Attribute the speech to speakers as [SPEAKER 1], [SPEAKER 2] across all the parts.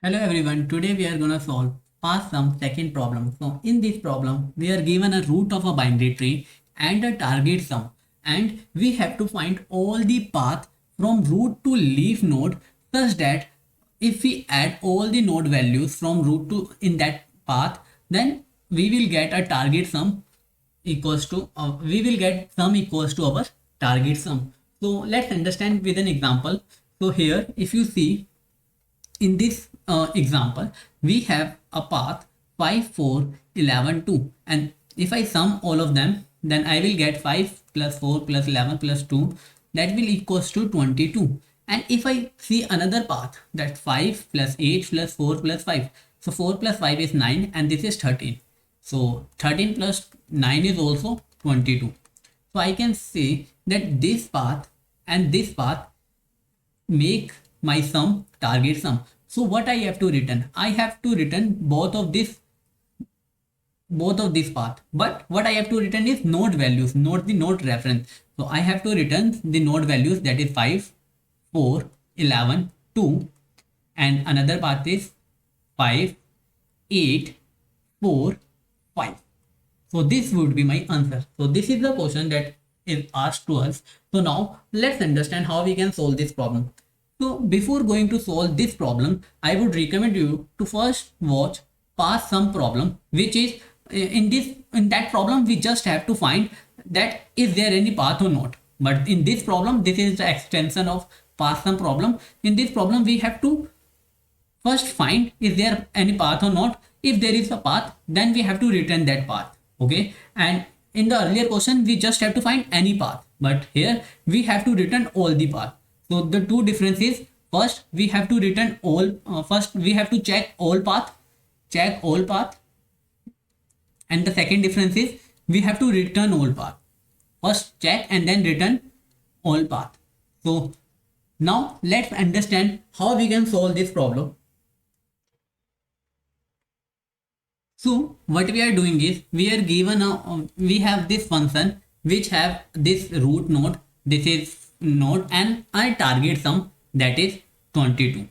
[SPEAKER 1] Hello everyone, today we are gonna solve past sum second problem. So in this problem, we are given a root of a binary tree and a target sum, and we have to find all the path from root to leaf node such that if we add all the node values from root to in that path, then we will get a target sum equals to we will get sum equals to our target sum. So let's understand with an example. So here if you see in this example, we have a path 5, 4, 11, 2. And if I sum all of them, then I will get 5 plus 4 plus 11 plus 2. That will equals to 22. And if I see another path, that 5 plus 8 plus 4 plus 5. So 4 plus 5 is 9 and this is 13. So 13 plus 9 is also 22. So I can say that this path and this path make my sum target sum. So what I have to return? I have to return both of this path. But what I have to return is node values, not the node reference. So I have to return the node values, that is 5, 4, 11, 2, and another path is 5, 8, 4, 5. So this would be my answer. So this is the question that is asked to us. So now let's understand how we can solve this problem. So before going to solve this problem, I would recommend you to first watch past sum problem, which is in that problem we just have to find that is there any path or not. But in this problem, this is the extension of past sum problem. In this problem, we have to first find is there any path or not. If there is a path, then we have to return that path. Okay, and in the earlier question we just have to find any path, but here we have to return all the path. So the two differences, first we have to return all, first we have to check all path, and the second difference is we have to return all path. First check and then return all path. So now let's understand how we can solve this problem. So what we are doing is we are given we have this function which have this root node, this is node, and a target sum, that is 22.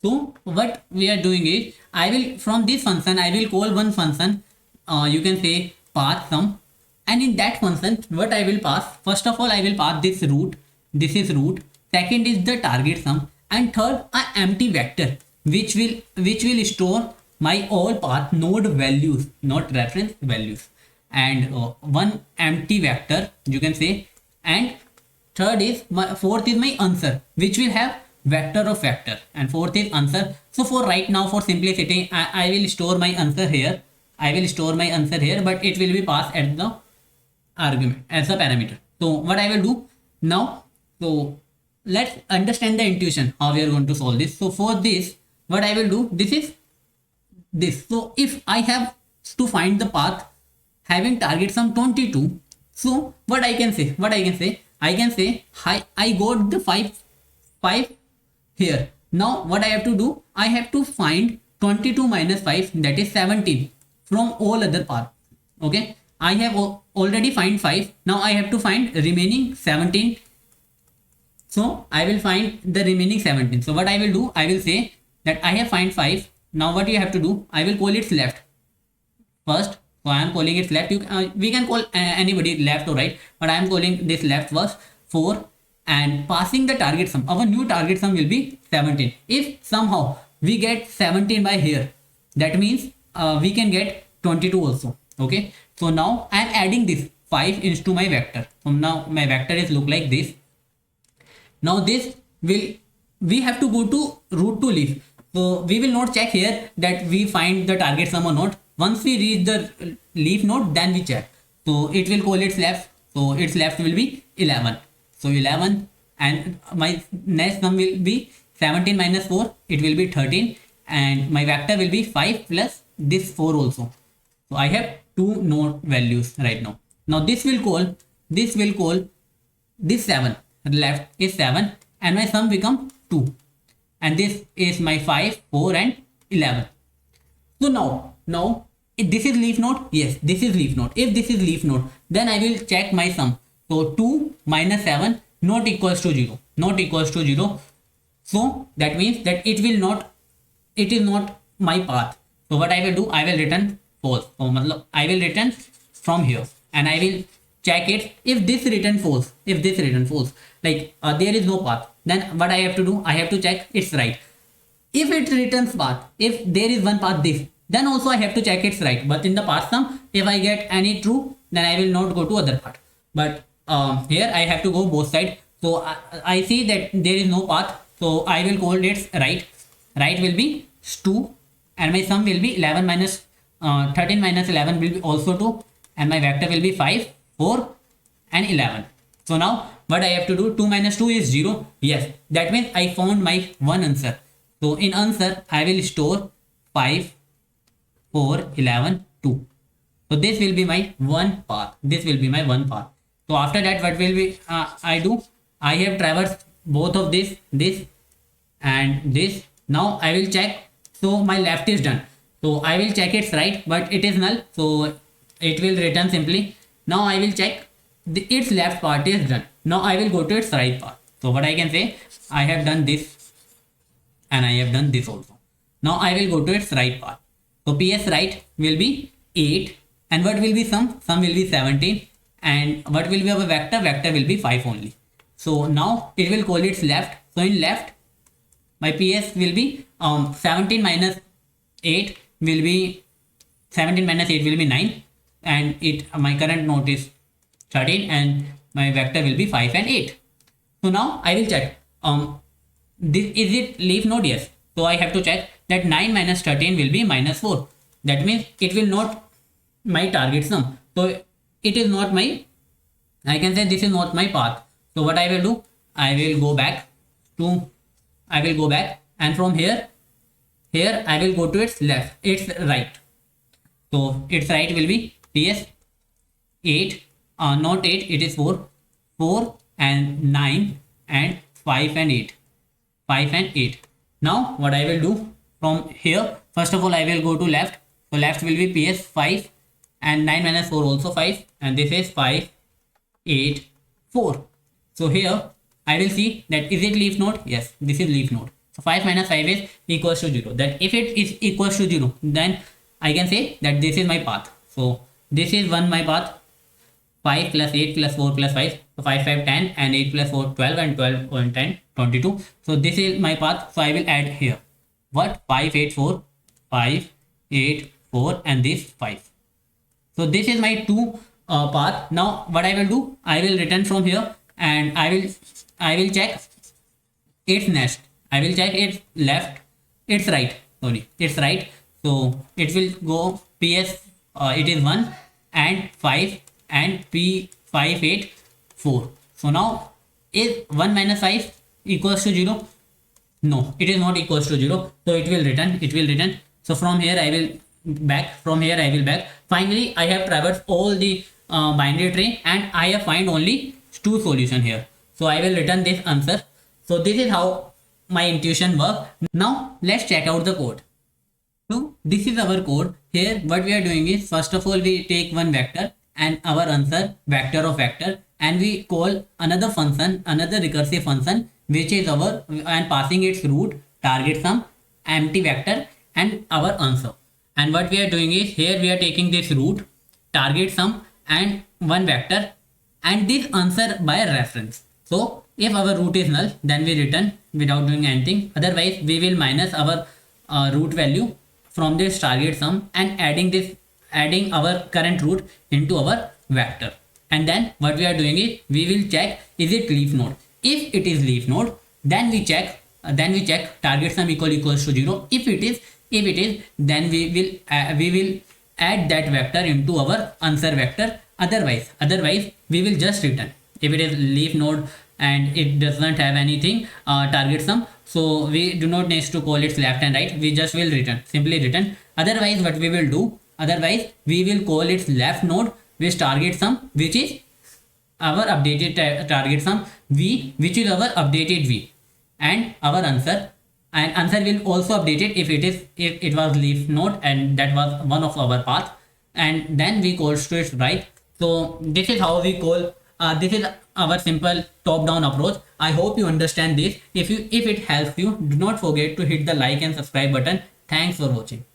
[SPEAKER 1] So what we are doing is I will, from this function I will call one function, you can say path sum, and in that function what I will pass, first of all I will pass this root, this is root, second is the target sum, and third a empty vector which will store my all path node values, not reference values, and one empty vector you can say, and third is my fourth is my answer which will have vector of vector, and fourth is answer. So for right now, for simplicity, I will store my answer here, but it will be passed at the argument as a parameter. So what I will do now, so let's understand the intuition how we are going to solve this. So for this, what I will do, this is this. So if I have to find the path having target sum 22, so what I can say, I can say I got the 5 here. Now what I have to do, I have to find 22 minus 5, that is 17, from all other paths. Okay, I have already find 5. Now I have to find remaining 17. So I will find the remaining 17. So what I will do, I will say that I have find 5. Now what you have to do, I will call it left first. So I am calling it left. We can call anybody left or right, but I am calling this left first. 4, and passing the target sum. Our new target sum will be 17. If somehow we get 17 by here, that means we can get 22 also. Okay. So now I am adding this 5 into my vector. So now my vector is look like this. Now this will, we have to go to root to leaf. So we will not check here that we find the target sum or not. Once we reach the leaf node, then we check. So it will call its left. So its left will be 11. So 11, and my next sum will be 17 minus 4. It will be 13, and my vector will be 5 plus this 4 also. So I have two node values right now. Now this will call this 7. Left is 7, and my sum become 2, and this is my 5, 4, and 11. So now if this is leaf node, yes, this is leaf node. If this is leaf node, then I will check my sum. So 2 minus 7 not equals to 0. So that means that it is not my path. So what I will do, I will return false. So matlab I will return from here and I will check it. If this return false, like there is no path, then what I have to do, I have to check it's right. If it returns path, if there is one path this, then also I have to check it's right. But in the path sum, if I get any true, then I will not go to other part. But here I have to go both sides. So I see that there is no path, so I will call it right. Right will be 2 and my sum will be 11 minus 13 minus 11 will be also 2 and my vector will be 5, 4 and 11. So now what I have to do, 2 minus 2 is 0. Yes, that means I found my one answer. So in answer I will store 5, 4, 11, 2. So this will be my one path. This will be my one path. So after that what will be I do, I have traversed both of this and this. Now I will check. So my left is done. So I will check it's right, but it is null. So it will return simply. Now I will check its left part is done. Now I will go to its right part. So what I can say, I have done this and I have done this also. Now I will go to its right part. So PS right will be 8 and what will be sum? Sum will be 17 and what will be our vector? Vector will be 5 only. So now it will call its left. So in left my PS will be 17 minus 8 will be 17 minus 8 will be 9 and my current node is 13 and my vector will be 5 and 8. So now I will check is it leaf node? Yes. So I have to check that 9 minus 13 will be minus 4. That means it will not my target sum. So it is not my, I can say this is not my path. So what I will do, I will go back and from here I will go to its left, its right. So its right will be PS 8, not 8, it is 4 and 9 and 5 and 8. 5 and 8. Now what I will do from here, first of all I will go to left. So left will be PS 5 and 9 minus 4 also 5 and this is 5, 8, 4. So here I will see that is it leaf node? Yes, this is leaf node. So 5 minus 5 is equals to 0. That if it is equals to 0, then I can say that this is my path. So this is my path. 5 plus 8 plus 4 plus 5. So 5, 5, 10 and 8 plus 4, 12 and 12 and 10, 22. So this is my path. So I will add here. What? 5, 8, 4, 5, 8, 4 and this 5. So this is my two path. Now what I will do, I will return from here and I will check its next. I will check its left, its right. Sorry, its right. So it will go PS. It is 1 and 5 and P 5, 8, 4. So now is 1 minus 5 equals to 0? No, it is not equals to 0. So it will return. It will return. So from here I will back. From here I will back. Finally, I have traversed all the binary tree and I have find only two solution here. So I will return this answer. So this is how my intuition works. Now let's check out the code. So this is our code. Here what we are doing is, first of all we take one vector and our answer vector of vector, and we call another function, another recursive function, which is our, and passing its root, target sum, empty vector and our answer. And what we are doing is, here we are taking this root, target sum and one vector and this answer by reference. So if our root is null, then we return without doing anything. Otherwise we will minus our root value from this target sum and adding our current root into our vector. And then what we are doing is, we will check is it leaf node. If it is leaf node, then we check target sum equals to 0. If it is, then we will add that vector into our answer vector. Otherwise we will just return. If it is leaf node and it does not have anything target sum, so we do not need to call its left and right. We just will return, simply return. Otherwise what we will do, we will call its left node with target sum, which is our updated target sum v, which is our updated v, and our answer. And answer will also update it if it was leaf node and that was one of our path. And then we call to its right. So this is how we call This is our simple top-down approach. I hope you understand this. If it helps you, do not forget to hit the like and subscribe button. Thanks for watching.